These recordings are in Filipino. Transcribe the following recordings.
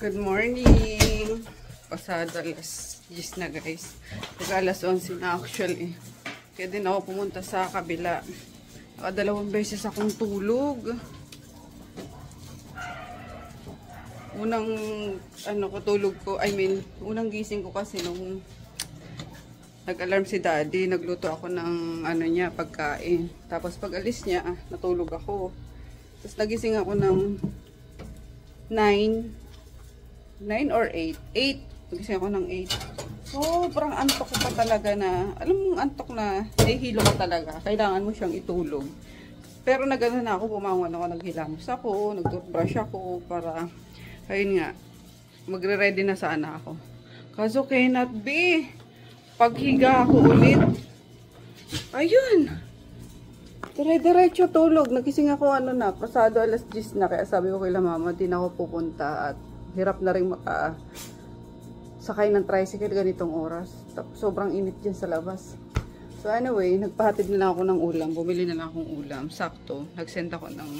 Good morning! Pasado alas 10 na guys. Alas 11 na actually. Kaya din ako pumunta sa kabila. Nakadalawang beses akong tulog. Unang tulog ko, unang gising ko kasi nung nag-alarm si daddy, nagluto ako ng pagkain. Tapos pag alis niya, natulog ako. Tapos nagising ako ng 9 or 8. 8. Nagising ako ng 8. So, parang antok ko pa talaga na, alam mong antok na, nahihilo ka talaga. Kailangan mo siyang itulog. Pero nagano na ako, bumangon ako, naghilamos ako, nag-toothbrush ako, para, ayun nga, magre-ready na sana ako. Kaso cannot be. Paghiga ako ulit, ayun, dire-diretso tulog. Nagising ako pasado alas 10 na. Kaya sabi ko kay mama, di na ako pupunta at hirap na rin sakay ng tricycle ganitong oras. Sobrang init dyan sa labas. So anyway, nagpahatid na lang ako ng ulam. Bumili na lang akong ulam. Sakto, nagsend ako ng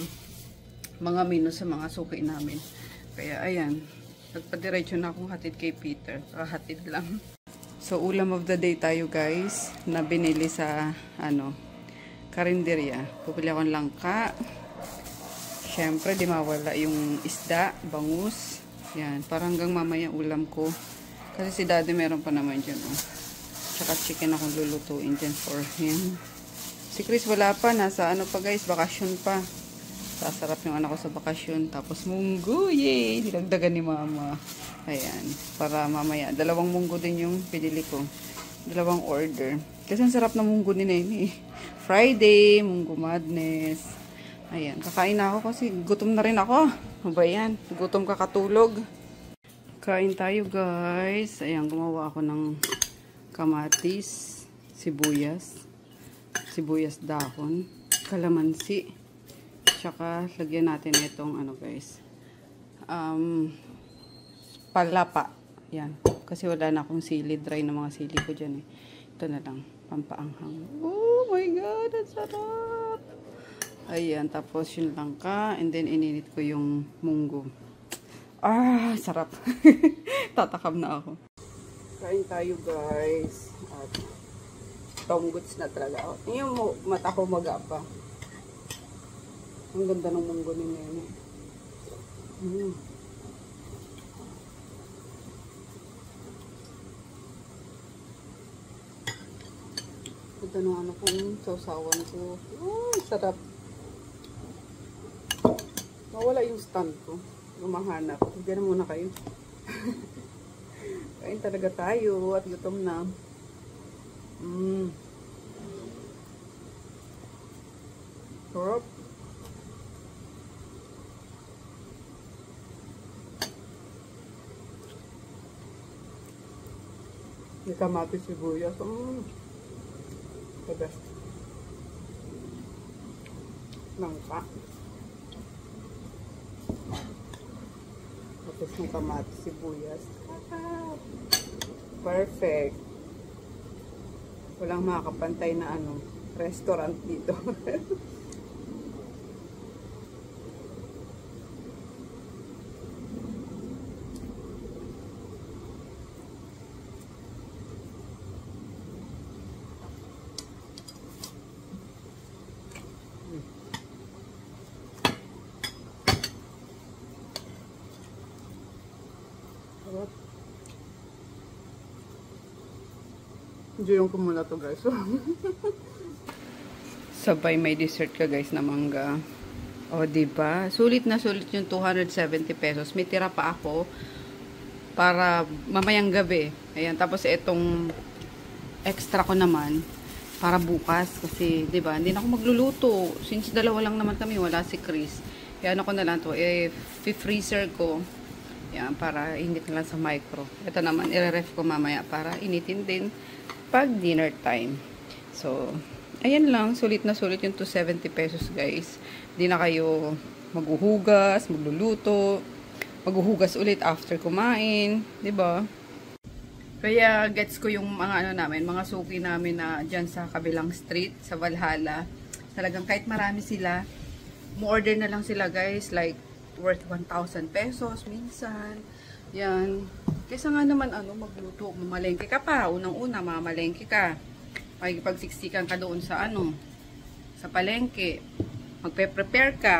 mga menu sa mga suki namin. Kaya ayan, nagpadiretso na akong hatid kay Peter. Hatid lang. So, ulam of the day tayo guys, na binili sa, karinderya. Pupili ako ng langka. Siyempre, di mawala yung isda, bangus. Yan, parang hanggang mamaya ulam ko. Kasi si daddy meron pa naman dyan, Tsaka chicken akong lulutuin dyan for him. Si Chris wala pa, nasa pa guys, bakasyon pa. Sasarap yung anak ko sa bakasyon. Tapos munggo, yay! Dinagdagan ni mama. Ayan, para mamaya. 2 munggo din yung pinili ko. 2 order. Kasi ang sarap na munggo ni Nene. Friday, munggo madness. Ayan, kakain na ako kasi gutom na rin ako. Ano ba yan? Gutom kakatulog. Kain tayo guys. Ayan, gumawa ako ng kamatis, sibuyas dahon, kalamansi. Tsaka lagyan natin itong guys. Palapa. Yan. Kasi wala na akong sili. Dry na mga sili ko dyan Ito na lang. Pampaanghang. Oh my God! Ang sarap! Ayan. Tapos yung langka. And then ininit ko yung munggo. Sarap. Tatakam na ako. Kain tayo guys. At tomguts na talaga. Yung mata ko magapa. Ang ganda ng munggo ni Nene. Ito nung kong sausawan ko. Sarap. Mawala yung stand ko. Lumahanap. Diyan na muna kayo. Kain talaga tayo at gutom na. Sarap. May kamatis, sibuyas. The best. Langka. Tapos ng kamatis, sibuyas. Perfect. Walang makakapantay na restaurant dito. Diyan ko muna to guys. Sabay may dessert ka guys na mangga. O diba? Sulit na sulit yung 270 pesos. May tira pa ako para mamayang gabi. Ayan. Tapos itong extra ko naman para bukas. Kasi diba? Hindi na ako magluluto. Since 2 lang naman kami. Wala si Chris. Kaya ko na lang to. Freezer ko. Yan. Para init na lang sa micro. Ito naman. I-ref ko mamaya para initin din pag dinner time. So, ayan lang. Sulit na sulit yung 270 pesos guys. Hindi na kayo maghuhugas, magluluto, maghuhugas ulit after kumain. Diba? Kaya gets ko yung mga mga suki namin na dyan sa kabilang street, sa Valhalla. Talagang kahit marami sila, mo-order na lang sila guys. Like, worth 1,000 pesos minsan. Yan. Kaysa nga naman magluto, mamalengke ka pa. Unang-una, mamalengke ka. Pagsiksikan ka doon sa sa palengke. Magpe-prepare ka.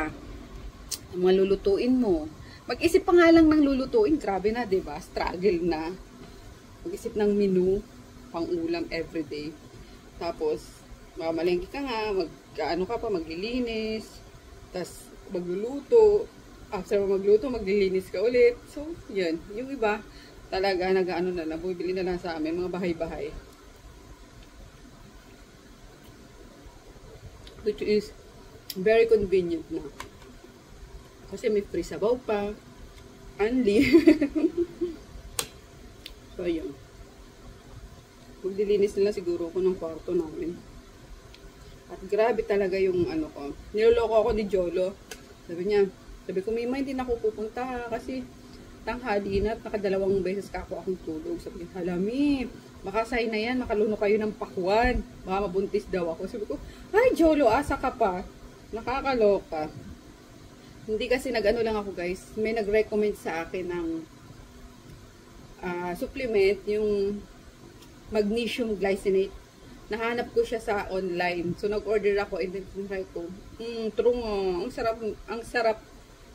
Ang mga lulutuin mo. Mag-isip pa nga lang ng lulutuin. Grabe na, diba? Struggle na. Mag-isip ng menu, pang ulam everyday. Tapos, mamalengke ka nga, maglilinis, tapos magluluto. After magluto, maglilinis ka ulit. So, yun. Yung iba, talaga na lang, bumibili na lang sa amin, mga bahay-bahay. Which is very convenient na. Kasi may free sabaw pa. Only. So, yun. Maglilinis nila siguro ako ng kwarto namin. At grabe talaga yung ko. Niloloko ako ni Jolo. Sabi ko, Mima, hindi na ako pupunta kasi tanghali na at nakadalawang beses ka akong tulog. Sabi niya, halami, makasay na yan, makaluno kayo ng pakwan. Baka mabuntis daw ako. Sabi ko, ay Jolo, asa ka pa. Nakakaloka. Hindi kasi lang ako guys. May nag-recommend sa akin ng supplement, yung magnesium glycinate. Nahanap ko siya sa online. So nag-order ako and then try ko. True nga. Ang sarap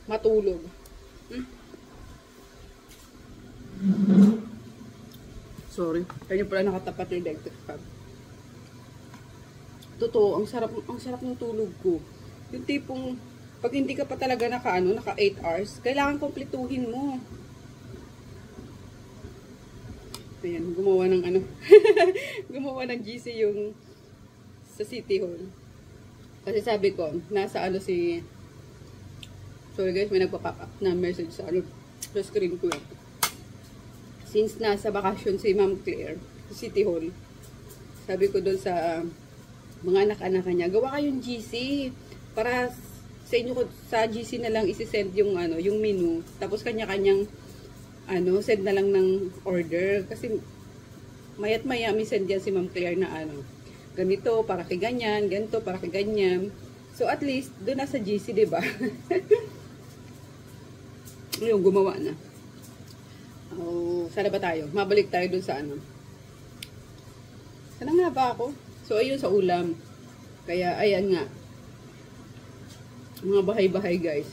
matulog. Sorry. Kaya pala nakatapat yung electric fan. Totoo, ang sarap ng tulog ko. Yung tipong pag hindi ka pa talaga naka 8 hours, kailangan kompletuhin mo. Ayan, gumawa ng gumawa ng GC yung sa City Hall. Kasi sabi ko, nasa sorry guys, may nagpa-pop up na message sa sa screen ko. Since nasa bakasyon si Ma'am Claire sa City Hall, sabi ko doon sa mga anak-anak niya, gawa kayong GC para sa inyo ko sa GC na lang isi-send yung yung menu, tapos kanya-kanyang send na lang ng order kasi mayat maya may send yan si Ma'am Claire na ganito para kay ganyan, ganito para kay ganyan. So at least doon na sa GC, 'di ba? Yung gumawa na. Sana ba tayo? Mabalik tayo doon sa Sana nga ba ako? So ayun sa ulam. Kaya ayan nga. Mga bahay-bahay guys.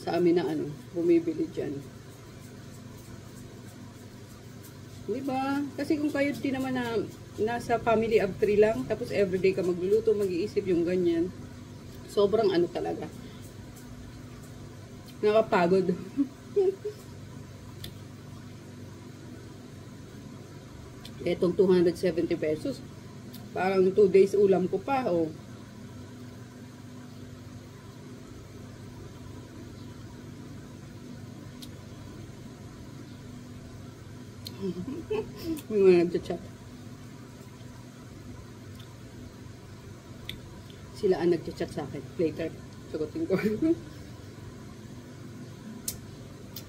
Sa amin na bumibili diyan. Diba? Kasi kung kayo din naman na nasa family of 3 lang, tapos everyday ka magluluto, mag-iisip yung ganyan. Sobrang talaga. Nakapagod. Etong 270 pesos. Parang 2 days ulam ko pa, May mga nagchat-chat. Sila ang nagchat-chat sa akin. Later, sagutin ko.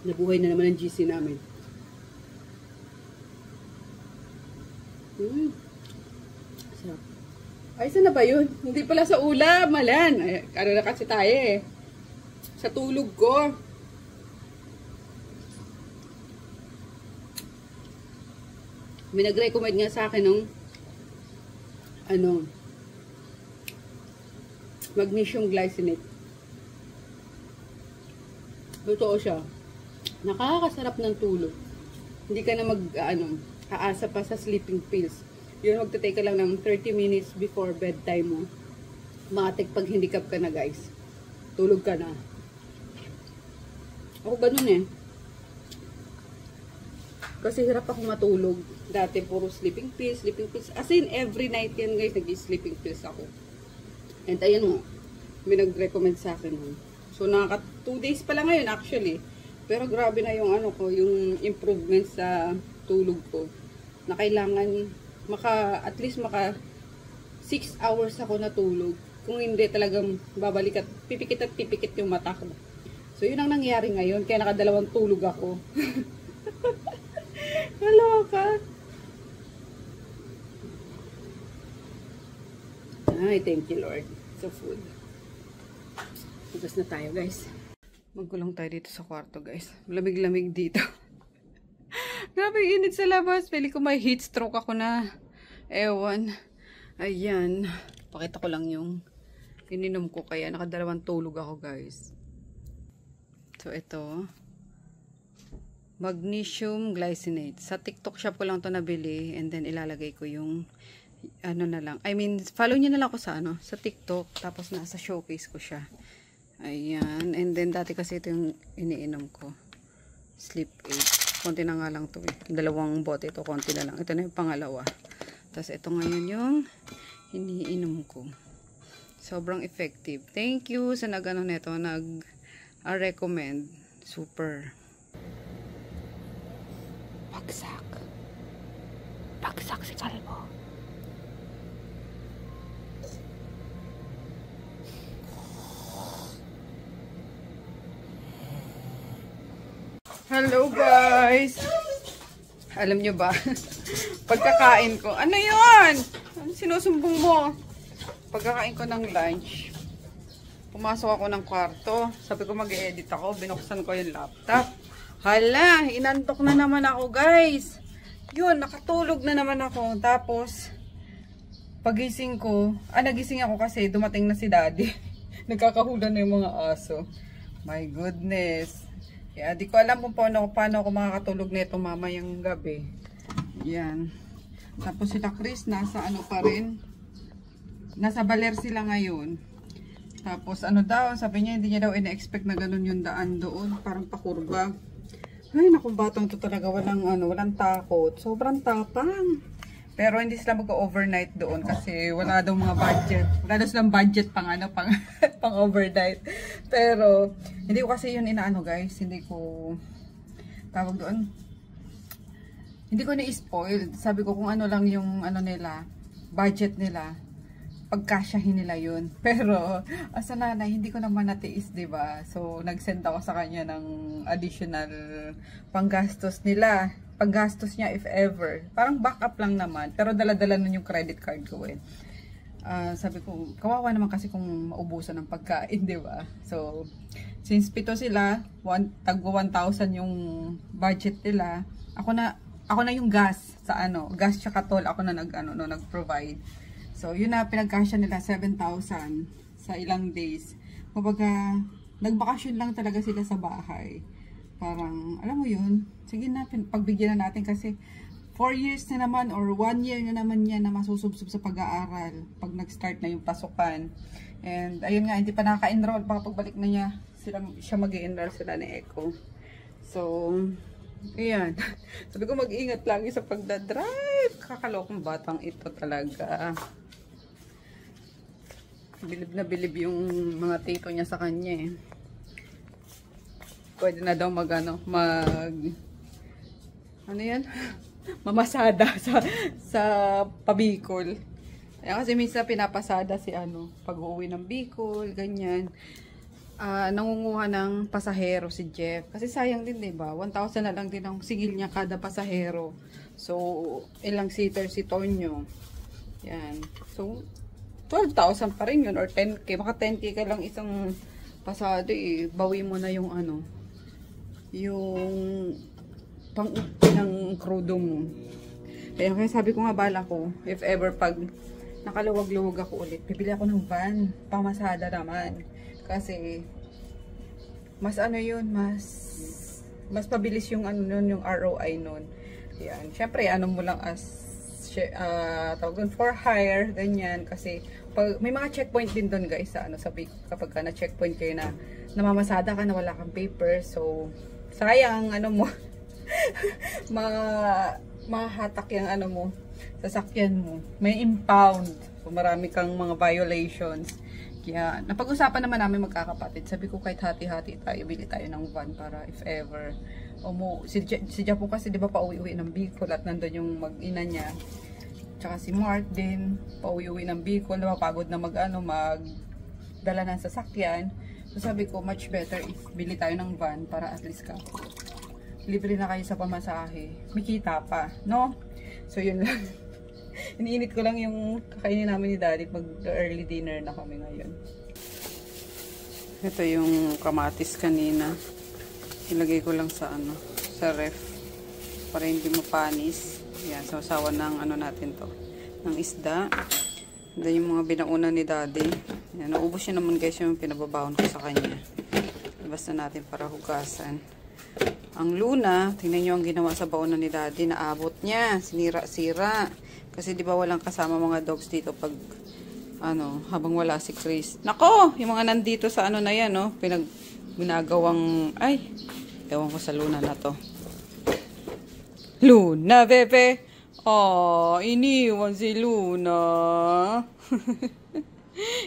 Nabuhay na naman ang GC namin. Sarap. Ay, saan na ba yun? Hindi pala sa ulam, malan. Ay, na kasi tayo sa tulog ko. May nag-recommend nga sa akin ng magnesium glycinate. Totoo siya. Nakakasarap ng tulog. Hindi ka na aasa pa sa sleeping pills. Yun, magte-take ka lang ng 30 minutes before bedtime mo. Matik pag handicap ka na guys. Tulog ka na. Ako ganun Kasi hirap ako matulog. Dati puro sleeping pills. As in, every night yan guys, nag-sleeping pills ako. And ayun mo, may nag-recommend sa akin. So, 2 days pa lang ngayon actually. Pero grabe na yung yung improvement sa tulog ko. Na kailangan, at least 6 hours ako natulog. Kung hindi talagang babalik at pipikit yung mata ko. So, yun ang nangyari ngayon. Kaya nakadalawang tulog ako. Naloka. Ay, thank you Lord sa food. Bukas na tayo guys. Magkulong tayo dito sa kwarto guys. Malamig-lamig dito. Grabe init sa labas. Pili ko may heat stroke ako na. Ewan. Ayan. Pakita ko lang yung ininom ko. Kaya nakadalawang tulog ako guys. So ito. Magnesium glycinate. Sa TikTok shop ko lang to nabili. And then ilalagay ko yung ano na lang. I mean, follow nyo na lang ako sa ano. Sa TikTok. Tapos nasa showcase ko siya. Ayan. And then dati kasi ito yung iniinom ko. Sleep aid. Konti na nga lang to eh. Dalawang bote ito. Konti na lang. Ito na yung pangalawa. Tapos ito ngayon yung iniinom ko. Sobrang effective. Thank you sa nag-ano neto. Nag-recommend. Super. Bagsak. Bagsak si Kalbo. Hello guys! Alam nyo ba? Pagkakain ko, ano yun? Ano sinusumbong mo? Pagkakain ko ng lunch, pumasok ako ng kwarto. Sabi ko mag-edit ako, binuksan ko yung laptop. Hala, inantok na naman ako guys. Yun, nakatulog na naman ako. Tapos, pagising ko, nagising ako kasi dumating na si daddy. Nagkakahula na yung mga aso. My goodness. Yeah, di ko alam kung paano ako makakatulog nito mamayang gabi. Yan. Tapos sila Chris, nasa ano pa rin. Nasa Baler sila ngayon. Tapos ano daw, sabi niya, hindi niya daw ina-expect na ganun yung daan doon. Parang pakurba. Ay, naku, batang to talaga. Walang takot. Sobrang tapang. Pero hindi sila mag-overnight doon kasi wala daw mga budget. Wala daw silang budget pang pang overnight. Pero hindi ko kasi yun inaano guys. Hindi ko tawag doon. Hindi ko na-spoil. Sabi ko kung ano lang yung nila, budget nila. Pagkasyahin nila yun. Pero asa nanay, hindi ko naman natiis, 'di ba? So nag-send ako sa kanya ng additional panggastos nila. Paggastos niya if ever. Parang backup lang naman. Pero dala-dala nun yung credit card ko eh. Sabi ko, kawawa naman kasi kung maubusan ng pagkain, di ba? So, since 7 sila, tagwa 1,000 yung budget nila. Ako na yung gas sa gas tsaka toll, ako na nag-provide. So, yun na pinagkasya nila 7,000 sa ilang days. Kumbaga, nagbakasyon lang talaga sila sa bahay. Parang, alam mo yun, sige na, pagbigyan na natin kasi 4 years na naman or 1 year na naman yan na masusubsob sa pag-aaral pag nag-start na yung pasukan. And ayun nga, hindi pa naka-enroll, baka pagbalik na niya, siya mag-i-enroll sila ni Echo. So, ayan. Sabi ko mag-ingat lagi sa pagdadrive. Kakalokong batang ito talaga. Bilib na bilib yung mga tito niya sa kanya eh. Pwede na daw mamasada sa pabikol. Kaya kasi minsan pinapasada si pag uuwi ng Bicol, ganyan. Nangunguha ng pasahero si Jeff. Kasi sayang din, diba? 1,000 na lang din ang sigil niya kada pasahero. So, ilang seater si Tonyo. Yan. So, 12,000 pa rin yun or 10k. Maka 10k ka lang isang pasado eh. Bawi mo na yung yung pang-uwi ng krudo mo. Kaya sabi ko nga bala ko, if ever pag nakaluwag-luwag ako ulit, bibili ako ng van, pamasada naman. Kasi mas yun, mas mabilis yung yung ROI nun. Yan. Syempre, mo lang as tawag doon for hire, ganyan. Kasi pag may mga checkpoint din doon guys sa kapag ka na checkpoint kayo na namamasada ka na wala kang paper, so sayang mo mahatak yung mo, sasakyan mo, may impound, so marami kang mga violations. Kaya napag-usapan naman namin magkakapatid, sabi ko kahit hati-hati tayo, bili tayo ng van para if ever si Japo kasi di ba pauwi-uwi ng Bicol at nandun yung mag-ina niya, tsaka si Mark din pauwi-uwi ng Bicol, napapagod na magdala ng sasakyan. So sabi ko, much better if bili tayo ng van para at least libre na kayo sa pamasahe. May kita pa, no? So yun lang. Iniinit ko lang yung kakainin namin ni Daddy pag early dinner na kami ngayon. Ito yung kamatis kanina. Ilagay ko lang sa sa ref. para hindi mapanis. Yan, sausawan ng ano natin to, ng isda. Then yung mga binauna ni Daddy. Yan, naubos niya naman guys yung pinababawon ko sa kanya. Labas na natin para hugasan. Ang Luna, tingnan nyo ang ginawa sa baonan ni Daddy. Naabot niya, sinira-sira. Kasi di ba walang kasama mga dogs dito pag habang wala si Chris. Nako, yung mga nandito sa ano na yan, no? Ginagawang, ay, ewan ko sa Luna na to. Luna, bebe. Oh, iniwan si Luna.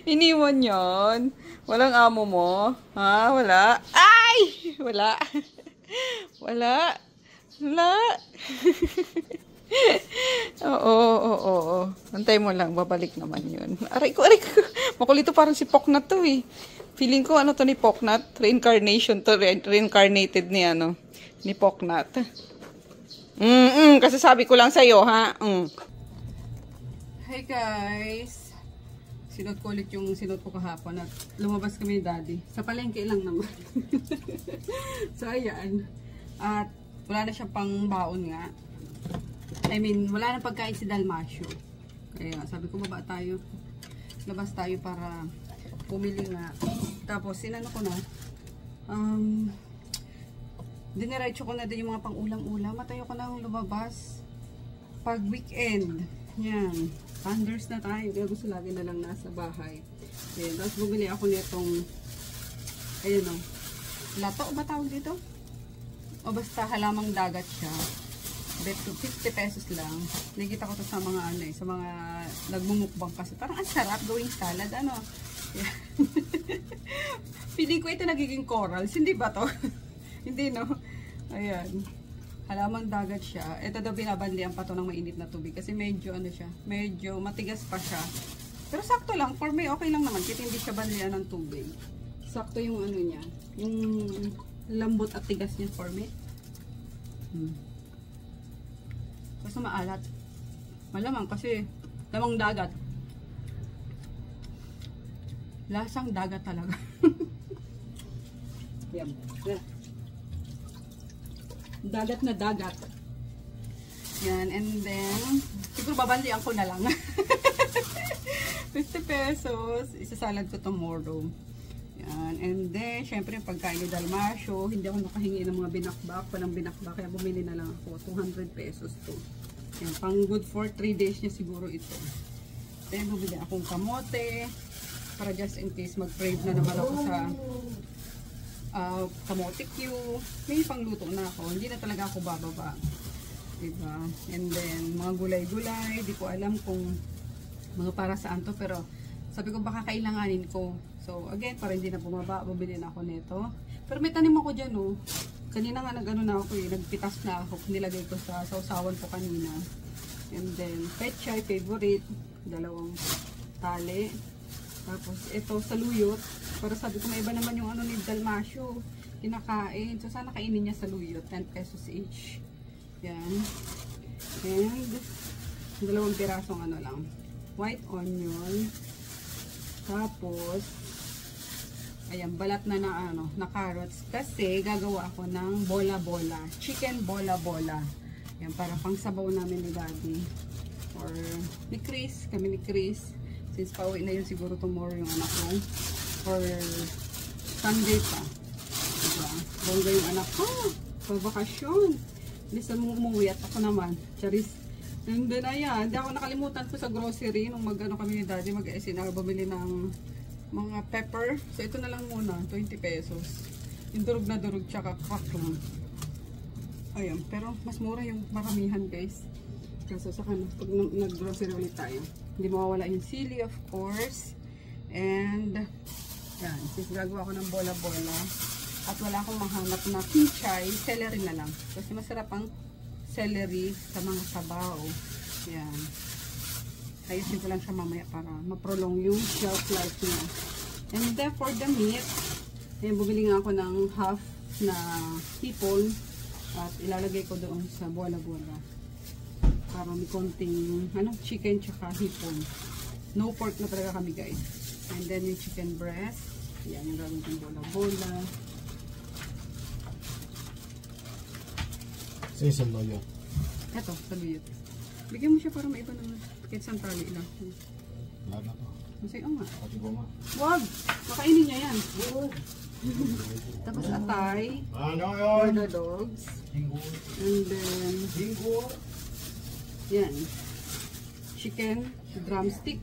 Iniwan yon. Walang amo mo? Ha? Wala? Ay! Wala. Wala. Wala. Oo. Antay mo lang, babalik naman yun. Aray ko. Makulito parang si Poknat to eh. Feeling ko ano to ni Poknat? Reincarnation to, reincarnated ni Poknat. Kasi sabi ko lang sa'yo, ha? Hey guys! Sinuot ko ulit yung sinuot ko kahapon at lumabas kami ni Daddy. Sa palengke lang naman. So, ayan. At wala na siya pang baon nga. I mean, wala na pagkain si Dalmasyo. Kaya sabi ko, baba tayo. Labas tayo para pumili nga. Tapos, sinano ko na. Diniretso ko na din yung mga pang-ulam-ulam. Matayo ko na lumabas. Pag weekend. Yan. Thunders na tayo. Kaya gusto lagi na lang nasa bahay. Ayan. Tapos bumili ako nitong ayun o. Lato ba tawag dito? O basta halamang dagat siya. Bet 50 pesos lang. Nakita ko to sa mga sa mga nagmumukbang kasi. Parang ang sarap gawing salad. Yeah. Feeling ko ito nagiging corals. Hindi ba to? Hindi, no? Ayan. Halamang dagat siya. Ito daw binabanlian pa to ng mainit na tubig. Kasi medyo, medyo matigas pa siya. Pero sakto lang. For me, okay lang naman. Kasi hindi siya banlian ng tubig. Sakto yung niya. Yung lambot at tigas niya for me. Kasi maalat. Malamang kasi lamang dagat. Lasang dagat talaga. Yan. Dagat na dagat. Yan. And then, siguro babanlian ko na lang. 50 pesos. Isasalad ko tomorrow. Yan. And then, syempre, pagkain ni Dalmasyo, hindi ako nakahingi ng mga binakbak. Walang binakbak. Kaya bumili na lang ako. 200 pesos to. Yan. Pang good for 3 days niya siguro ito. Then, bumili akong kamote. Para just in case mag-crave na naman ako sa kamote Q. May pangluto na ako. Hindi na talaga ako bababa. Diba? And then, mga gulay-gulay. Di ko alam kung mga para saan to. Pero, sabi ko baka kailanganin ko. So, again, para hindi na bumaba, bumili na ako nito. Pero may tanim ako dyan, oh. Kanina nga nag-ano na ako eh. Nagpitas na ako. Nilagay ko sa sausawan ko kanina. And then, pechay, favorite. 2 tali. Tapos, ito, saluyot. Para sabi ko, may iba naman yung ni Dalmasyo. Kinakain. So, sana kainin niya saluyot. 10 pesos each. Yan. And, 2 pirasong lang. White onion. Tapos, ayan, balat na na carrots. Kasi, gagawa ako ng bola-bola. Chicken bola-bola. Yan, para pang sabaw namin ni Daddy. Or, ni Chris. Kami ni Chris. Since pauwi na yun siguro tomorrow yung anak ko. Or Sunday pa. Diba? Bongga yung anak ko. Pabakasyon. Listen mo umuwi at ako naman. Charis. And then ayan. Hindi ako nakalimutan ko sa grocery. Nung kami ni Daddy mag-SNR. Bumili ng mga pepper. So ito na lang muna. 20 pesos. Yung durog na durog. Tsaka crack lang. Ayan. Pero mas mura yung maramihan guys. Kaso saka pag nag-grocery ulit tayo. Hindi mawawala yung sili of course. And yan, since gagawa ko ng bola-bola at wala akong mahanap na pichay, celery na lang. Kasi masarap ang celery sa mga sabaw. Yan. Ayusin ko lang siya mamaya para ma-prolong yung shelf life niya. And then for the meat, ayan, bumili nga ako ng half na hipon at ilalagay ko doon sa bola-bola. Para may konting chicken tsaka hipon. No pork na talaga kami guys. And then yung chicken breast. Yan yung gagawin kong bola-bola. Season loyo. Eto, saluyot. Bigyan mo siya para maiba naman. Kahit isang tali lang. Lahat na to. Masay, oh nga. Pati ba ma? Wag! Makainin niya yan. Tapos atay. Ano For yun? the dogs. Linggo. And then, Linggo. yan. Chicken, drumstick.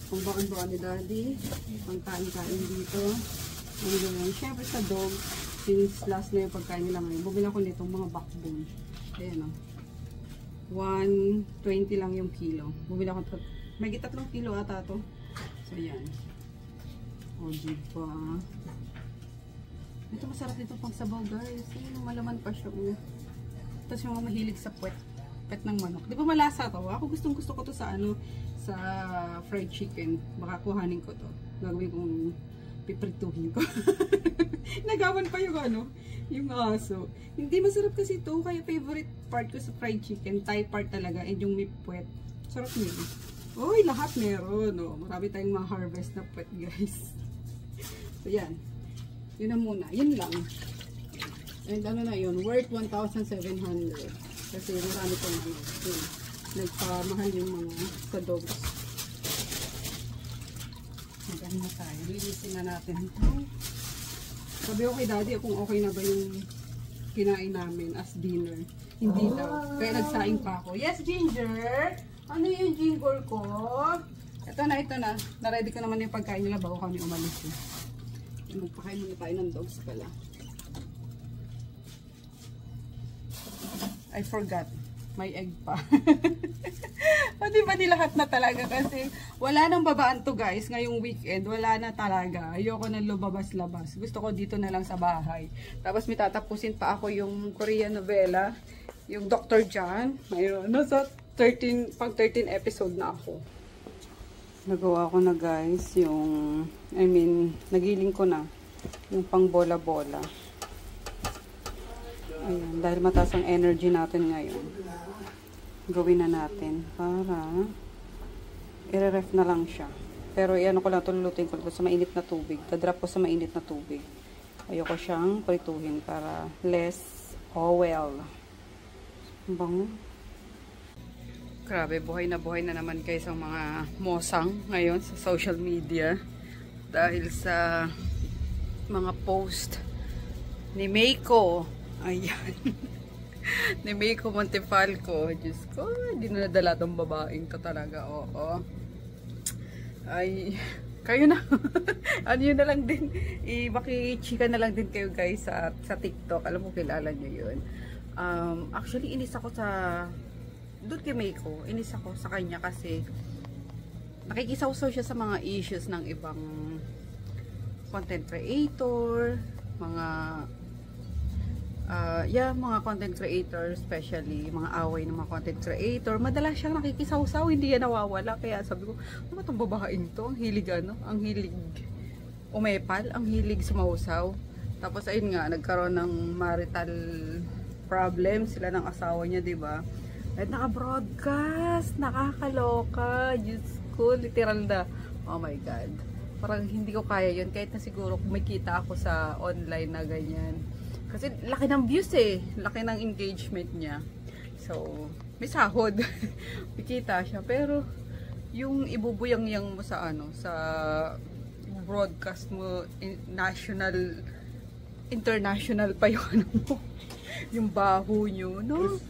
Kung baka ni daddy. Pang kain-kain dito. And then, syempre sa dog, since last na yung pagkain nila ngayon, bumili ako nitong mga backbone. Ayan o. 120 lang yung kilo. Bumili ako, may 3 kilo ata to. So, yan. O, diba? Ito masarap dito pang sabaw, guys. Ayan, malaman pa siya. Tapos yung mga mahilig sa puwet ng manok. Di ba malasa to? Ako gustong-gusto ko to sa ano, sa fried chicken. Baka kuhanin ko to. Gagawin kong piprituhin ko. Nagawan pa yung ano, yung aso. Hindi masarap kasi ito. Kaya favorite part ko sa fried chicken, Thai part talaga. And yung may puwet. Sarap nyo. Uy, lahat meron. Oh. Marami tayong mga harvest na puwet, guys. So, yan. Yun na muna. Yun lang. And ano na yun, worth 1,700. Kasi marami pang ano. Yun. Nagpamahal yung mga sa dogs. Magano na tayo. Lilisin na natin ito. Sabi ko kay daddy kung okay na ba yung kinain namin as dinner. Hindi daw. Kaya nagsaing pa ako. Yes, Ginger! Ano yung ginger ko? Ito na, ito na. Na-ready ko naman yung pagkain nila bago kami umalis. Magpakain muna tayo ng dogs pala. I forgot. May egg pa. Pati ba di lahat na talaga kasi wala nang babaan to guys. Ngayong weekend, wala na talaga. Ayoko na lumabas-labas. Gusto ko dito na lang sa bahay. Tapos may tatapusin pa ako yung Korean novela. Yung Dr. John. Mayroon. Nasa 13, pang 13 episode na ako. Nagawa ko na guys yung, nagiling ko na yung pang bola-bola. Ayan, dahil mataas ang energy natin ngayon. Gawin na natin para i-ref na lang siya. Pero iano ko lang, tululutin ko sa mainit na tubig. Dadrop ko sa mainit na tubig. Ayoko siyang prituhin para less oil. Bango. Grabe, buhay na naman guys ang mga mosang ngayon sa social media. Dahil sa mga post ni Meiko. Ayan. Ni Meiko Montefalco. Diyos ko, hindi na nadala tong babaeng to talaga. Oo. Ay, kayo na. Ano yun na lang din. Makichika na lang din kayo guys sa TikTok. Alam mo, kilala nyo yun. Actually, inis ako sa doon kay Meiko. Inis ako sa kanya kasi nakikisaw-saw siya sa mga issues ng ibang content creator, mga mga content creator, especially mga away ng mga content creator. Madalas siyang nakikisaw-saw, hindi yan nawawala. Kaya sabi ko, ano itong babaeng to? Ang hilig ang hilig umepal, ang hilig sumausaw. Tapos ayun nga, nagkaroon ng marital problem sila ng asawa niya, 'di ba? At naka-broadcast, nakakaloka. Diyos ko, literal na. Oh my God. Parang hindi ko kaya yun. Kahit na siguro kumikita ako sa online na ganyan. Kasi laki ng views eh. Laki ng engagement niya. So, may sahod. Pikita siya. Pero, yung ibubuyang-yang mo sa sa broadcast mo, national, international pa yung yung baho nyo, no?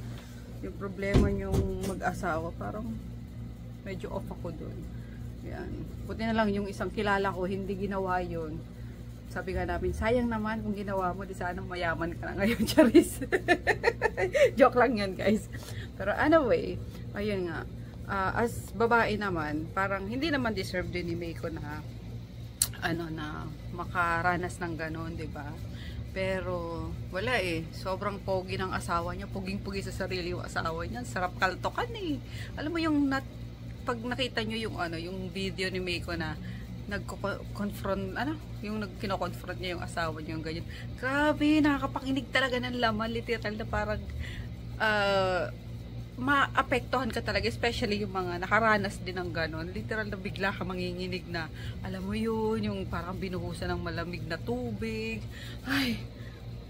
Yung problema yung mag-asawa, parang medyo off ako doon. Yan. Buti na lang yung isang kilala ko, hindi ginawa yun. Sabi nga namin, sayang naman kung ginawa mo, di sana mayaman ka na ngayon, Charis. Joke lang yan, guys. Pero anyway, ayun nga, as babae naman, parang hindi naman deserve din ni Meiko na na makaranas ng ganon, di ba? Pero wala eh, sobrang pogi ng asawa niya, puging-pugi sa sarili yung asawa niya, sarap kaltokan eh. Alam mo yung pag nakita niyo yung yung video ni Meiko na nagko-confront yung kino-confront niya yung asawa niya yung ganyan. Grabe, nakakapakinig talaga ng laman, literal na parang maapektuhan ka talaga, especially yung mga nakaranas din ng ganon. Literal na bigla ka manginginig na, alam mo yun, yung parang binuhusan ng malamig na tubig. Ay,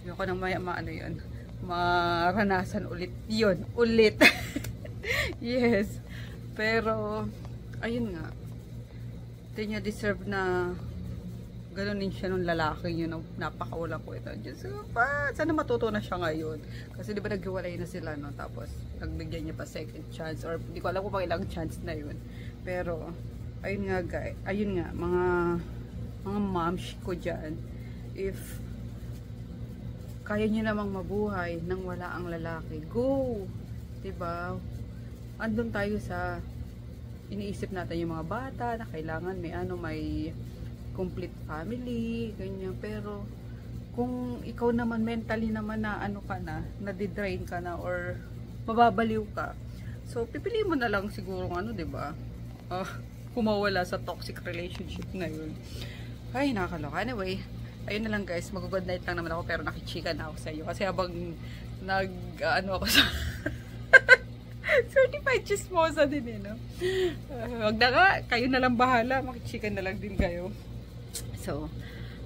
ayoko nang yun. maranasan ulit yun. Ulit. Yes. Pero, ayun nga. Hindi niya deserve na ganunin siya nung lalaki yun. Napakawalang ko ito. Diyos ko pa. Sana matuto na siya ngayon. Kasi di ba naghiwalay na sila, no? Tapos, nagbigyan niya pa second chance. Or, hindi ko alam kung ilang chance na yun. Pero, ayun nga guys. Ayun nga, mga moms ko dyan. If kaya nyo namang mabuhay nang wala ang lalaki, go! Diba? Andun tayo sa iniisip natin yung mga bata na kailangan may complete family, ganyan. Pero kung ikaw naman mentally naman na nadidrain ka na or mababaliw ka, so pipiliin mo na lang siguro diba? Kumawala sa toxic relationship na yun. Ay, nakakaloka. Anyway, ayun na lang guys, mag-good night lang naman ako pero nakichika na ako sa iyo kasi habang ako sa certified chismosa din no? Wag na ka, kayo na lang bahala, makichika na lang din kayo. So,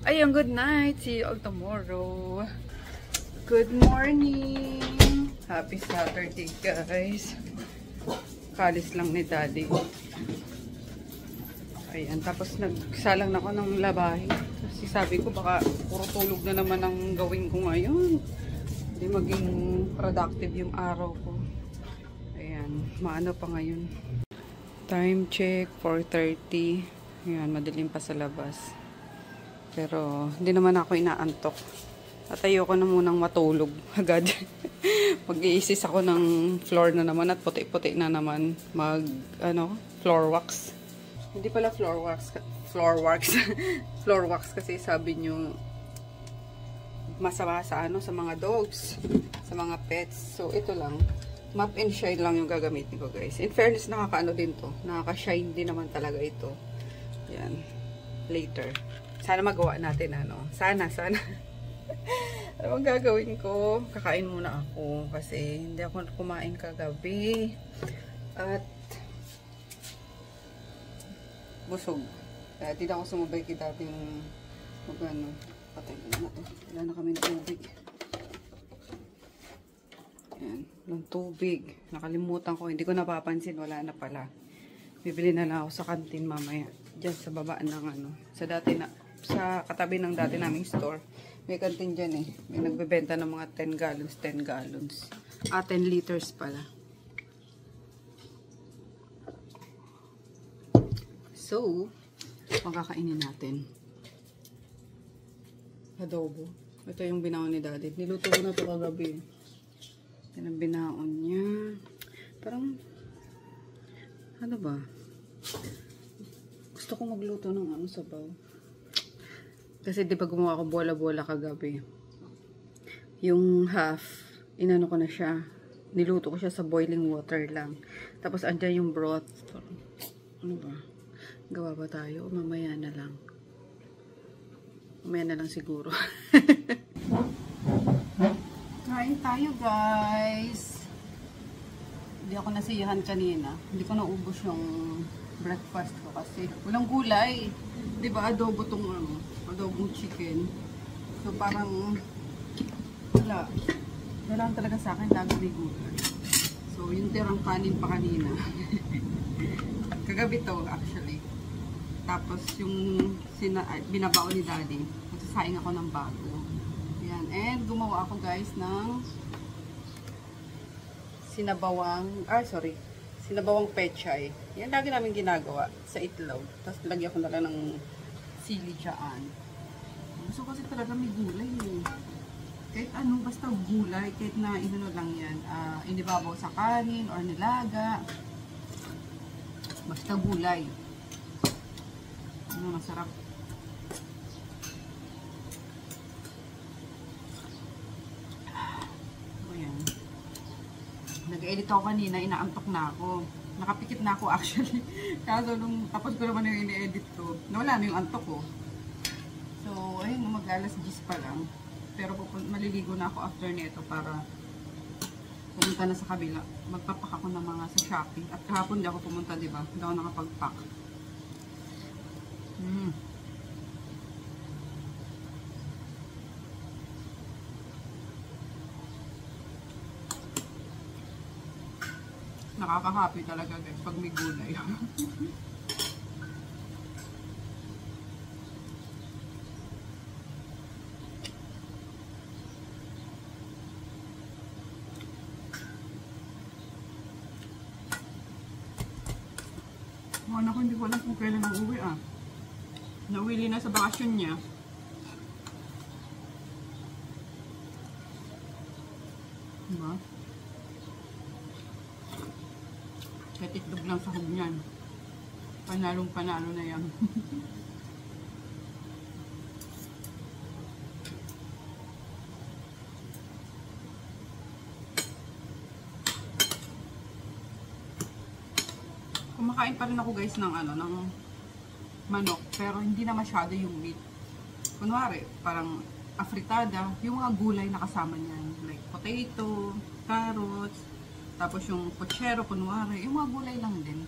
ayun, good night, see you all tomorrow. Good morning, happy Saturday guys. Kalis lang ni daddy. Ayan, tapos nagsalang na ako ng labahin. Kasi sabi ko baka puro tulog na naman ang gawin ko ngayon. Hindi maging productive yung araw ko. Ayan, maano pa ngayon. Time check, 4:30. Ayan, madilim pa sa labas. Pero hindi naman ako inaantok. At ayoko na munang matulog agad. Mag-iisis ako ng floor na naman at puti-puti na naman. Floor wax. Hindi pala floor wax. Floor wax kasi sabi nyo masama sa sa mga dogs, sa mga pets. So ito lang, map and shine lang yung gagamitin ko guys. In fairness, nakakaano din to. Nakaka-shine din naman talaga ito. Yan. Later. Sana magawa natin Sana. Ano bang gagawin ko? Kakain muna ako kasi hindi ako kumain kagabi. At busog. Kaya hindi ako sumabay kay dating patay na natin. Wala na kami ng tubig. Ayan, ng tubig. Nakalimutan ko. Hindi ko napapansin. Wala na pala. Bibili na lang ako sa kantin mamaya. Diyan sa baba ng sa katabi ng dati naming store. May kantin dyan eh. May nagbebenta ng mga 10 gallons. 10 liters pala. So, magkakainin natin. Adobo. Ito yung binaon ni daddy. Niluto ko na ito kagabi. Yan ang binaon niya. Parang, ano ba? Gusto ko magluto ng sabaw. Kasi di ba gumawa ko bola-bola kagabi. Yung half, inano ko na siya. Niluto ko siya sa boiling water lang. Tapos andyan yung broth. Ano ba? Gawa ba tayo? Mamaya na lang. Mamaya na lang siguro. Kain tayo guys. Hindi ako nasiyahan kanina. Hindi ko naubos yung breakfast ko kasi walang gulay. Diba adobo tong adobong chicken. So parang wala. Kailangan talaga sa akin lagi may gulay. So yung tirang kanin pa kanina. Kagabi to actually. Tapos yung binabaon ni daddy. Magsasaing ako ng bago. Yan. And gumawa ako guys ng sinabawang pechay. Yan lagi namin ginagawa sa itlog. Tapos lagyan ko na lang ng sili dyan. Gusto kasi talaga may gulay eh. Kahit basta gulay. Kahit na lang yan. Inibabaw sa kanin or nilaga. Basta gulay. Masarap. Ayan. Nag-edit ako kanina, inaantok na ako. Nakapikit na ako actually. Kaso nung tapos ko naman yung ini-edit ko, nawala na yung antok ko. So, ayun, mag-alas 10 pa lang. Pero maliligo na ako after nito para pumunta na sa kabila. Magpapak ako ng mga sa Shopee. At kahapon di ako pumunta, di ba? Hindi ako nakapag-pack. Nakaka-happy talaga guys pag may gulay. Ang anak ko hindi ko alam kung kailan ang uwi ah. Nawili na sa bakasyon niya. Diba? Kahit itlog lang sa hug niyan. Panalong panalo na yan. Kumakain pa rin ako guys ng ng manok, pero hindi na masyado yung meat. Kunwari, parang afritada, yung mga gulay na kasama niyan, like potato, carrots, tapos yung pochero, kunwari, yung mga gulay lang din.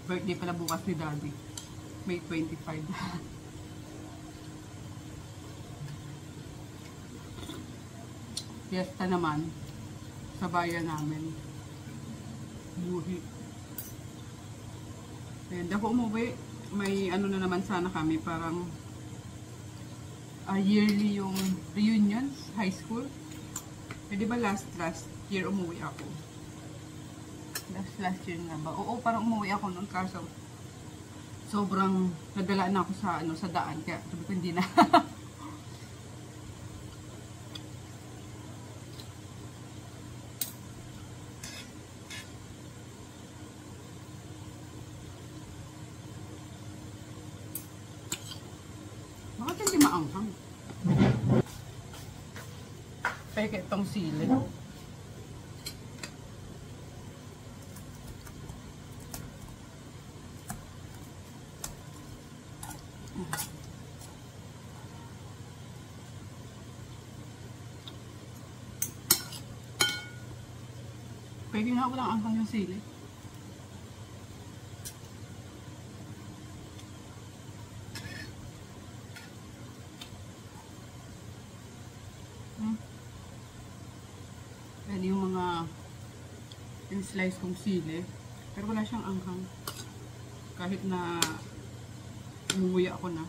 Birthday pala bukas ni Daddy. May 25. Fiesta naman sa bayan namin. Buhi. And ako umuwi, may na naman sana kami, parang yearly yung reunions, high school. Eh, di ba last year umuwi ako? Last year nga ba? Oo, parang umuwi ako noon kaso sobrang nadala na ako sa daan, kaya sabi ko hindi na. Bakit hindi maanghang? Peke itong sili. Pwede nga walang anghang yung sili. Pwede yung mga in-slice kong sili. Pero wala siyang anghang. Kahit na umuwi ako na.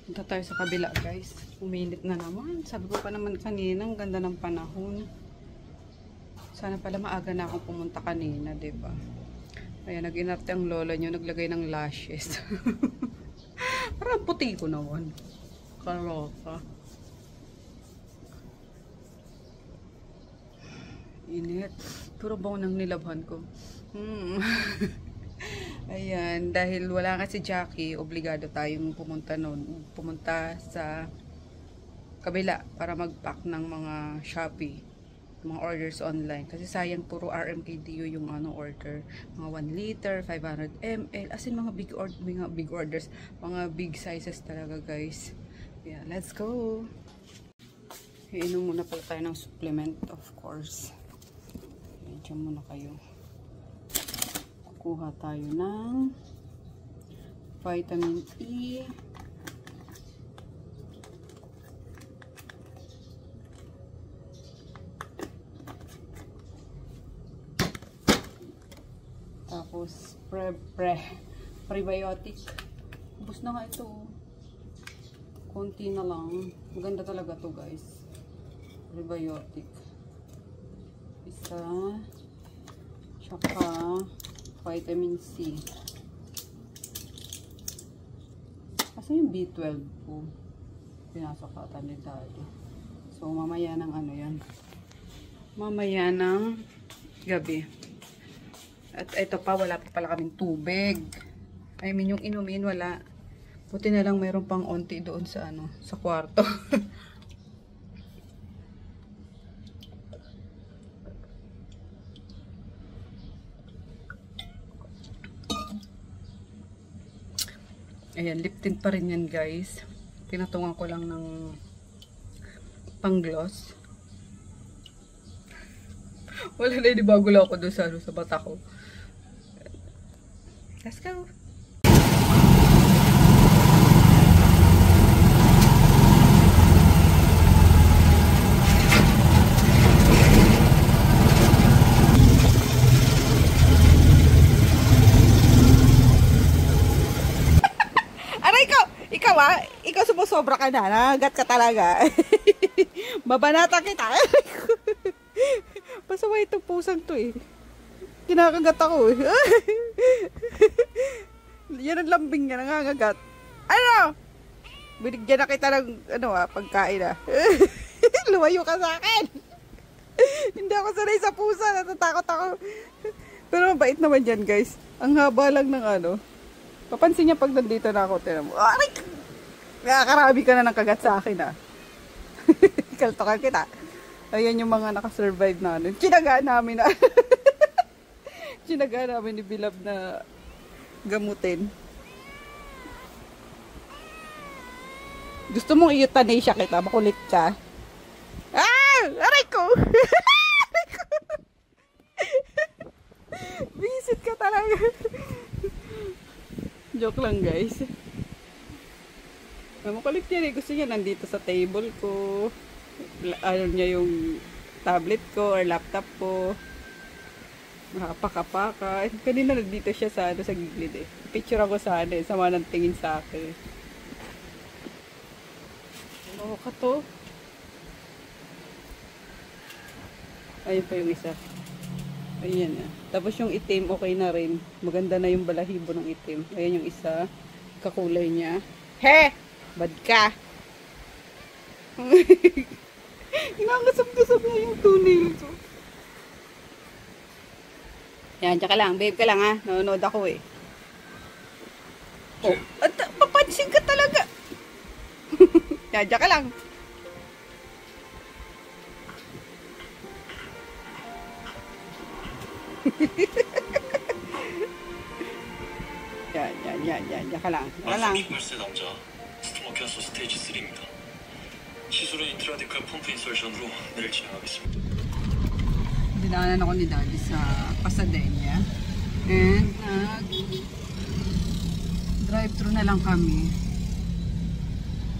Punta tayo sa kabila guys. Uminit na naman. Sabi ko pa naman kanina, ang ganda ng panahon. Sana pala maaga na akong pumunta kanina, diba? Kaya nag-inarte ang lola nyo, naglagay ng lashes. Parang puti ko naman. Karoka. Init. Puro bang nang nilabhan ko. Ayan, dahil wala nga si Jackie, obligado tayong pumunta sa kabila para mag-pack ng mga Shopee, mga orders online. Kasi sayang puro RMKDU yung order. Mga 1 liter, 500 ml, as in mga big orders, mga big sizes talaga guys. Yeah, let's go! Iinom muna pala tayo ng supplement, of course. Medyo muna kayo. Kuha tayo ng vitamin E, tapos prebiotic. Ubus na nga ito, konti na lang. Maganda talaga to guys, prebiotic isa, tsaka vitamin C. Kasi yung B12 po, pinasok ata ni Daddy. So, mamaya ng yan. Mamaya ng gabi. At ito pa, wala pa pala kaming tubig. I mean, yung inumin, wala. Buti na lang mayroon pang onti doon sa sa kwarto. Ayan, lip tint pa rin yan guys. Tinatungan ko lang ng pang-gloss. Wala na, hindi bago lang ako doon sa bata ko. Let's go! Ikaw sumusobra ka na. Nagagat ka talaga. Babanata kita. Pasaway itong pusang to eh. Kinakagat ako eh. Yan ang lambing niya. Nangangagat. Ano? Binigyan na kita ng pagkain ah. Lumayo ka sa akin. Hindi ako sanay sa pusa. Natatakot ako. Pero mabait naman yan guys. Ang haba lang ng papansin niya pag nandito na ako. Tinan mo. Aray! Nakakarami ka na ng kagat sa akin ah. Kaltokan kita. Ayan yung mga nakasurvive na Kinagaan namin na. Kinagaan namin ni Bilab na gamutin. Gusto mong euthanasia kita. Makulit ka. Ah! Aray ko! Aray ko! Visit ka talaga. Joke lang guys. Makulit yan eh. Gusto niya nandito sa table ko. Ano niya yung tablet ko or laptop ko. Makapaka-paka. Kanina nandito siya sa gilid eh. Picture ako sa sama ng tingin sa akin. Ano ka to? Ayun pa yung isa. Ayan na. Tapos yung itim, okay na rin. Maganda na yung balahibo ng itim. Ayan yung isa. Kakulay niya. He! Bad ka! Inangasap-gasap na yung tunil ko. Yan, tsaka lang. Babe ka lang ha. Nanonood ako eh. Oh, at papansin ka talaga. Yan, tsaka lang. yan, tsaka lang. Tsaka lang. 스토마케아소 스테이지 3입니다. 시술은 인트라데칼 펌프 인설션으로 내일 진행하겠습니다. Dinaanan ako ni Daddy sa Pasadena. And drive-thru na lang kami.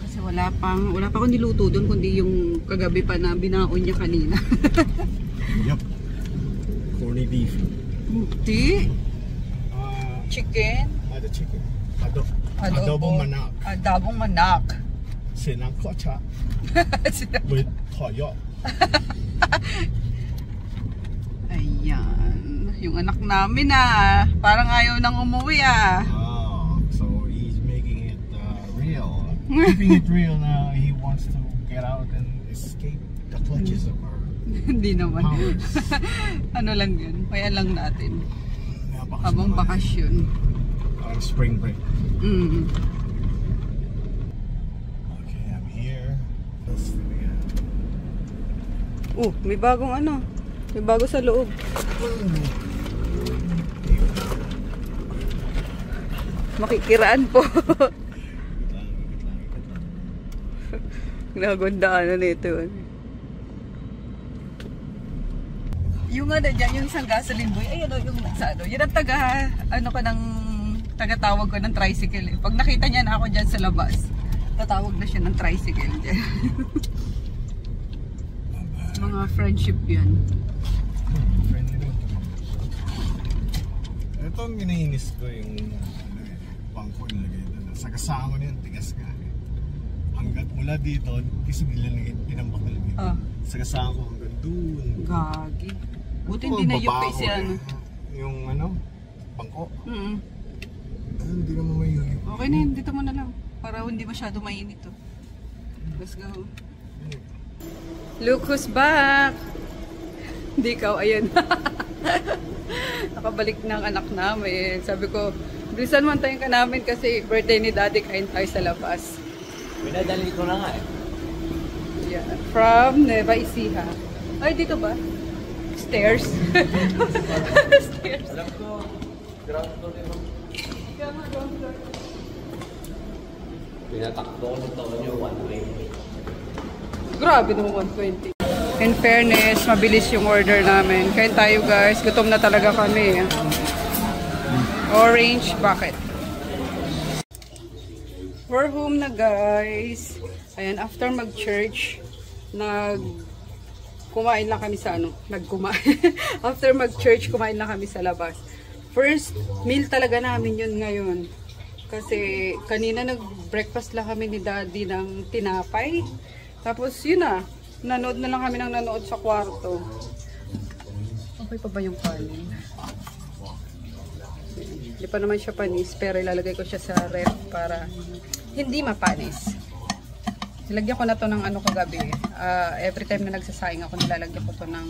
Kasi wala pa akong niluto doon kundi yung kagabi pa na binaon niya kanina. Yup. Corny beef. Buti. Chicken. The chicken. Adobong manak. Adobong manak. Sinangkotcha. With toyo. Ayan. Yung anak namin parang ayaw nang umuwi Oh, so he's making it real. Keeping it real now. He wants to get out and escape the clutches of our Hindi naman. powers. Ano lang yun. Kaya lang natin. Habang bakasyon. Spring break. Mm. Okay, I'm here. Let's see. May bagong may bago sa loob. Makikiraan po. Nagandaan nito. Yung dyan, yung isang gasoline boy, ayun yung nasa yun ang tagatawag ko ng tricycle eh. Pag nakita niya na ako dyan sa labas, tatawag na siya ng tricycle dyan. Mga friendship yan. Ito ang ginainis ko yung bangko nilagay doon. Sa kasama niyan, tigas ka. Hanggat mula dito, kasi bigla tinambak na lagi. Sa kasama ko hanggang doon. Gagi. Buti hindi na yupi siya. Yung bangko. Hindi naman may yupi. Okay na yun, dito mo na lang. Para hindi masyado mainit to. Let's go. Look who's back! Hindi ikaw, ayun. Nakabalik na ang anak namin. Sabi ko, bilisan mo antayin ka namin kasi birthday ni Daddy, kain tayo sa labas. Pinadali ko na nga eh. Yeah. From Nueva Ecija. Ay, dito ba? Stairs. Stairs. Alam ko, ground floor din mo. Kaya nga, ground floor. Pinatakbo ko sa taon nyo, 120. Grabe naman 120. In fairness, mabilis yung order namin. Kain tayo guys, gutom na talaga kami. Orange bucket. We're home na guys. Ayan, after mag-church, kumain lang kami sa after mag-church, kumain lang kami sa labas. First meal talaga namin yun ngayon. Kasi kanina nag-breakfast lang kami ni Daddy ng tinapay. Tapos yun na. Nanood na lang kami ng nanood sa kwarto. Okay pa ba yung kanin? Hindi pa naman siya panis, pero ilalagay ko siya sa ref para hindi mapanis. Nilagyan ko na to ng ano kagabi. Every time na nagsasaing ako, nilalagyan ko to ng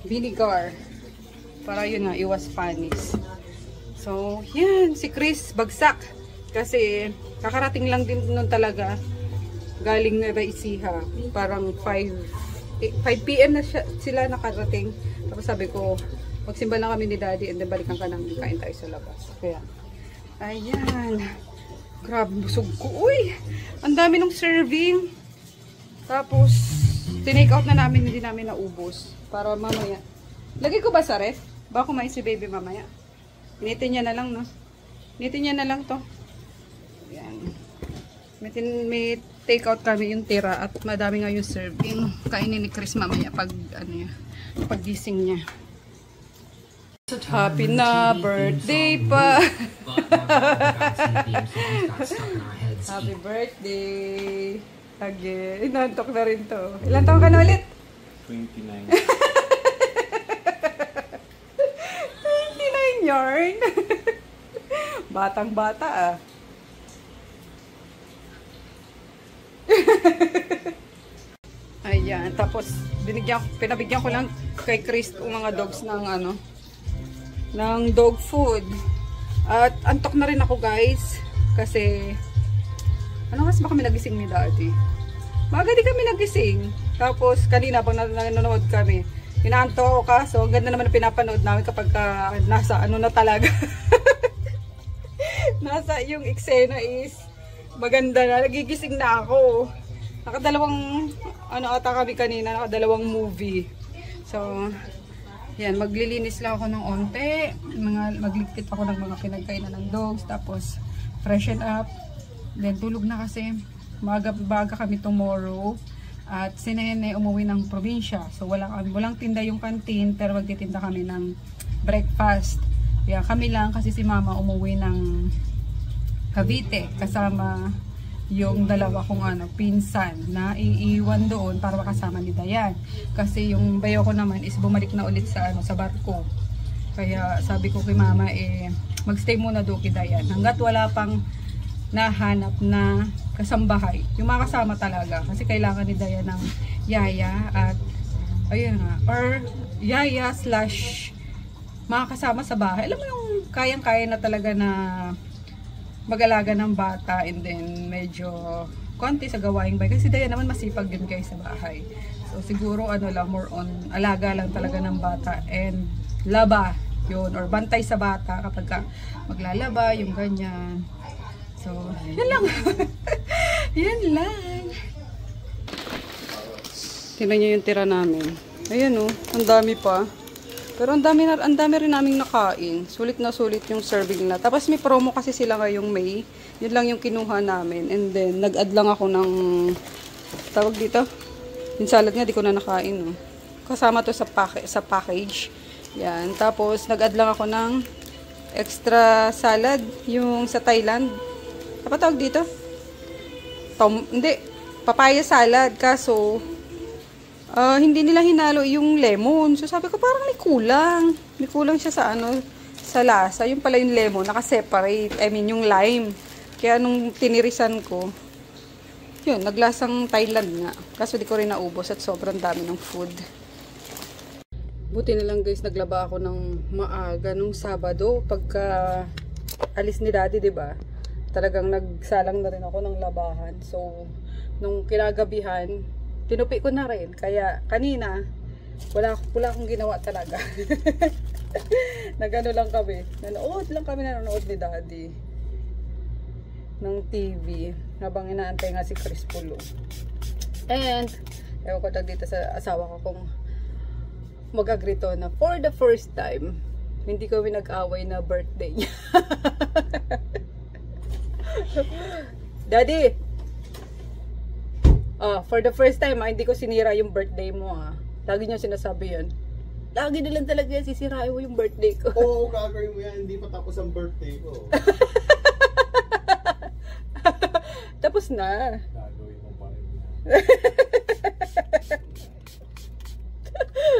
vinegar. Para yun nga, iwas panis. So, yan. Si Chris, bagsak. Kasi, kakarating lang din nun talaga. Galing Nueva Ecija. Parang 5 PM na sila nakarating. Tapos sabi ko, magsimba lang kami ni Daddy and then balikan ka namin, kain tayo sa labas. Kaya, ayan. Grabe, busog ko. Uy! Ang dami ng serving. Tapos, tinake out na namin, hindi namin naubos. Para mamaya. Lagay ko ba sa ref? Baka kumain si baby mamaya. Initin niya na lang, no? Initin niya na lang to. Ayan. May take out kami yung tira at madami nga yung serving. Kainin ni Chris mamaya pag gising niya. Happy na birthday pa. Happy birthday. Again. Inantok na rin to. Ilan taon ka na ulit? 29. 29 yarn. Batang bata ah. Ayan, tapos pinabigyan ko lang kay Chris yung mga dogs ng ng dog food. At antok na rin ako guys kasi mas ba kami nagising ni Daddy? Maaga di kami nagising. Tapos kanina pag nanonood kami, inaantok ako kaso ang ganda naman na pinapanood namin kapag nasa na talaga. Nasa yung eksena is maganda na, nagigising na ako. Nakadalawang ata kami kanina, nakadalawang movie. So, yan, maglilinis lang ako ng onte, magligpit ako ng mga pinagkainan ng dogs, tapos freshen up, then tulog na kasi baga kami tomorrow. At si Nene umuwi ng probinsya, so walang tinda yung canteen, pero magtitinda kami ng breakfast. Kaya kami lang kasi si Mama umuwi ng Cavite kasama yung dalawa kong pinsan na iiwan doon para makasama ni Dayan. Kasi yung bayo ko naman is bumalik na ulit sa sa barko. Kaya sabi ko kay Mama magstay muna doon kay Dayan hangga't wala pang nahanap na kasambahay. Yung makasama talaga kasi kailangan ni Dayan ng yaya at ayun nga, or yaya / makakasama sa bahay. Alam mo yung kayang-kaya na talaga na mag-alaga ng bata and then medyo konti sa gawaing bahay. Kasi Dayan naman masipag din kayo sa bahay. So siguro lang, more on alaga lang talaga ng bata and laba yun or bantay sa bata kapag maglalaba, yung ganyan. So, yan lang. Yan lang. Tingnan nyo yung tira namin. Ayan ang dami pa. Pero ang dami rin naming nakain. Sulit na sulit yung serving na. Tapos may promo kasi sila ngayong May. Yun lang yung kinuha namin. And then, nag-add lang ako ng, tawag dito, yung salad nga, di ko na nakain. Kasama to sa package. Yan. Tapos, nag-add lang ako ng extra salad. Yung sa Thailand. Ano tawag dito? Hindi. Papaya salad. Kaso, hindi nila hinalo yung lemon. So sabi ko parang may kulang. May kulang siya sa sa lasa. Yung pala yung lemon, naka-separate. I mean yung lime. Kaya nung tinirisan ko, yun, naglasang Thailand nga. Kaso di ko rin naubos at sobrang dami ng food. Buti na lang guys, naglaba ako ng maaga nung Sabado. Pagka alis ni Daddy, diba? Talagang nagsalang na rin ako ng labahan. So, nung kinagabihan, tinupi ko na rin. Kaya kanina, wala akong ginawa talaga. Nagano lang kami. Nanood lang kami, nanonood ni Daddy. ng TV habang inaantay nga si Chris Pulo. And ewan ko lang dito sa asawa ko kung mag-agree to na for the first time hindi kami nag-away na birthday niya. Daddy, for the first time hindi ko sinira yung birthday mo Lagi niya sinasabi yan. Lagi na lang talaga yan, sisirain mo yung birthday ko. Oo, gagawin mo yan. Hindi pa tapos ang birthday ko. Tapos na. Gagawin mo pa rin yan.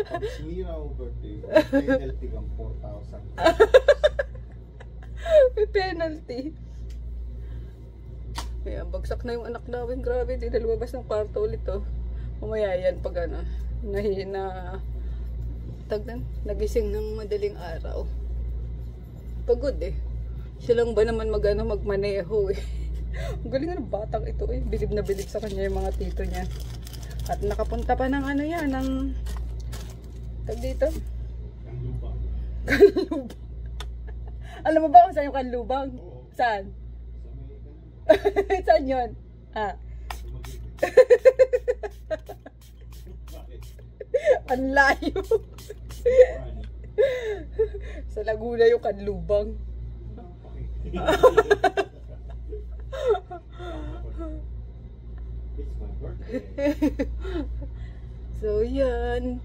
Pag sinira mo birthday ko, penalty kang 4,000. May penalty. Ayan, bagsak na yung anak namin. Grabe, hindi na lumabas ng kwarto ulit Mamaya yan pag nagising ng madaling araw. Pagod Siya lang ba naman magmaneho Ang galing ng batang ito Bilib na bilib sa kanya yung mga tito niya. At nakapunta pa ng ng dito? Kanlubang. Kanlubang. Alam mo ba kung saan yung Kanlubang? Oo. Saan? Saan yun? Ang layo. Sa Laguna yung Kanlubang. It's my birthday. So yan,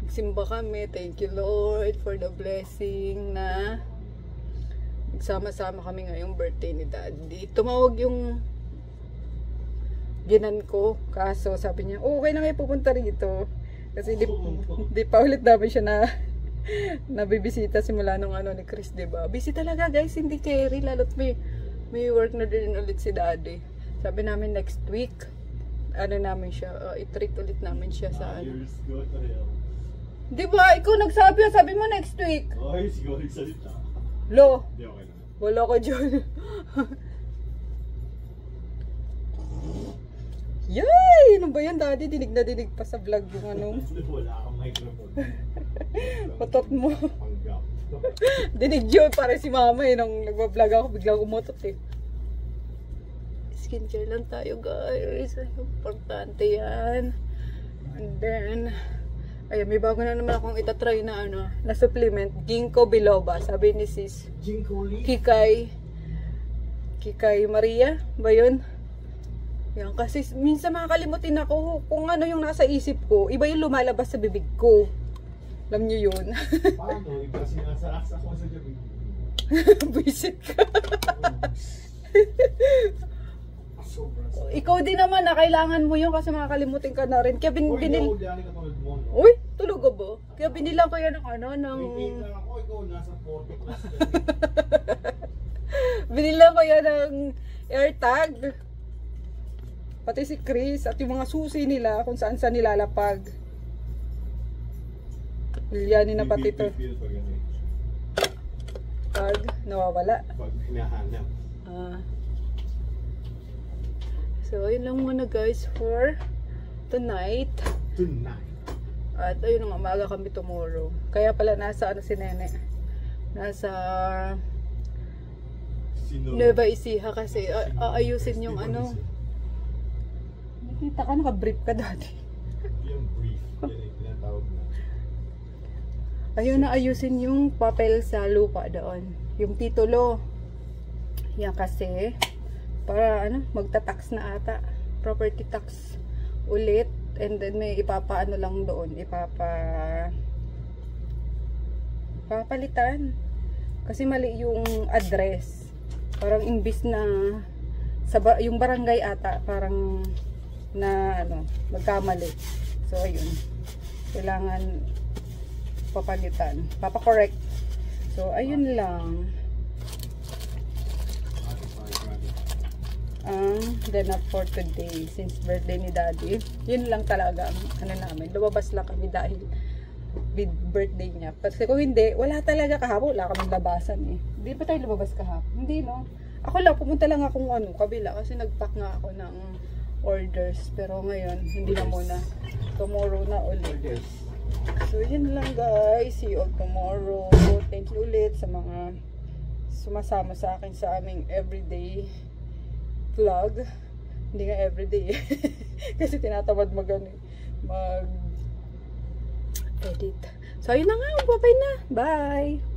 nagsimba kami. Thank you Lord for the blessing na nagsama-sama kami ngayong birthday ni Daddy. Tumawag yung ginan ko, kaso sabi niya okay na ngayon pupunta rito kasi di pa ulit namin siya nabibisita simula nung ni Chris, diba? Busy talaga guys, hindi carry, lalo't may work na din ulit si Daddy. Sabi namin next week namin siya, i-treat ulit namin siya sa diba? Ikaw nagsabi, sabi mo next week. Siguro nagsalita. Lo, Hindi, okay na. wala ka dyan. Yay! Ano ba yan, Daddy? Dinig na dinig pa sa vlog yung Wala kang microphone. Patot mo. Panggap. Dinig yun, para si mama nung nagbablog ako, biglang umutot Skincare lang tayo guys. Importante yan. And then, ayun, may bago na naman akong itatry na na supplement. Ginkgo biloba. Sabi ni sis Kikay Maria ba yun? Yan, kasi minsan makakalimutin ako kung ano yung nasa isip ko. Iba yung lumalabas sa bibig ko. Alam niyo yun. Paano? Iba sinasaras ako sa gabi. Visit ka. Sobrang. Ikaw din naman kailangan mo yun kasi makakalimutin ka na rin. Kaya binil... Uy, tulog ka ba? Kaya binilang ko yan ng ng... lang ako, ikaw nasa 40 plus. Binilang ko yan ng AirTag. Pati si Chris at yung mga susi nila kung saan nilalapag. Bilyanin na pati to. Pag nawawala. Pag hinahanap. So, yun lang muna guys for tonight. At ayun nga, maaga kami tomorrow. Kaya pala nasa si Nene. Nasa Nueva Ecija kasi aayusin yung Nakita ka, naka-brief ka dati. Yung brief, yan ay tinatawag na. Ayun na ayusin yung papel sa lupa doon. Yung titulo. Yan kasi para magta-tax na ata. Property tax ulit. And then may ipapaano lang doon. Papalitan. Kasi mali yung address. Parang imbis na yung barangay ata. Parang magkamali. So ayun, kailangan papalitan, papakorrect. So ayun lang ang ganap for today. Since birthday ni Daddy, yun lang talaga ang namin. Lumabas lang kami dahil birthday niya. Kasi kung hindi, wala talaga kahapon, wala kaming labasan Hindi pa tayo lumabas kahapon? Hindi ako lang, pumunta lang akong kabila kasi nagpack nga ako ng orders, pero ngayon hindi na muna, tomorrow na ulit. So yun lang guys, see you all tomorrow. Thank you ulit sa mga sumasama sa akin sa aming everyday vlog. Hindi nga everyday eh. Kasi tinatamad mag edit. So, yun na nga. Bye-bye na. Bye!